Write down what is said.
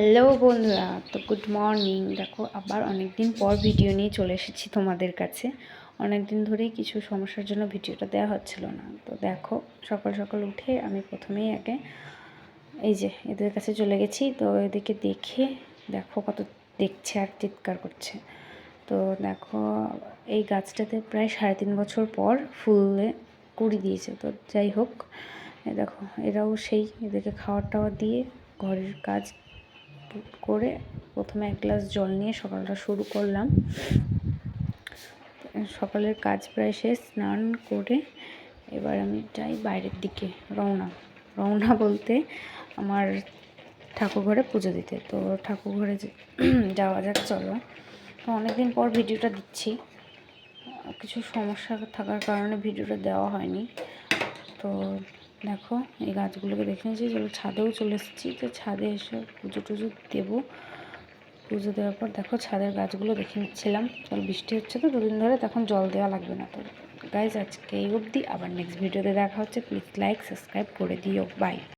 Hello বন্ধুরা, তো good morning. দেখো আবার অনেক দিন পর ভিডিও নিয়ে চলে এসেছি তোমাদের কাছে। অনেক দিন ধরেই কিছু সমস্যার জন্য ভিডিওটা দেওয়া হচ্ছিল না। তো দেখো সকাল সকাল উঠে আমি প্রথমেই আগে এই যে এদের কাছে চলে গেছি। তো এদেরকে দেখে দেখো কত দেখছে আর চিৎকার করছে। তো দেখো এই গাছটাতে প্রায় 3.5 বছর পর ফুলে কুড়ি দিয়েছে। তো যাই হোক, দেখো এরাও সেই এদেরকে খাওয়ার টাওয়ার দিয়ে ঘরের কাজ করে প্রথমে 1 গ্লাস জল নিয়ে সকালটা শুরু করলাম। সকালের কাজ প্রায় শেষ, স্নান করে এবার আমি যাই বাইরের দিকে রওনা বলতে আমার ঠাকুর ঘরে পুজো দিতে। তো ঠাকুর ঘরে যাওয়া যাক, চলো। তো অনেকদিন পর ভিডিওটা দিচ্ছি, কিছু সমস্যা থাকার কারণে ভিডিওটা দেওয়া হয়নি। তো দেখো এই গাছগুলোকে দেখে নিয়েছি, চলো ছাদেও চলে এসেছি। তো ছাদে এসে পুজো টুজো দেবো। পুজো দেওয়ার পর দেখো ছাদের গাছগুলো দেখে নিচ্ছিলাম। কারণ বৃষ্টি হচ্ছে তো দুদিন ধরে, তখন জল দেওয়া লাগবে না। তো গাইজ আজকে এই অবধি, আবার নেক্সট ভিডিওতে দেখা হচ্ছে। প্লিজ লাইক সাবস্ক্রাইব করে দিও। বাই।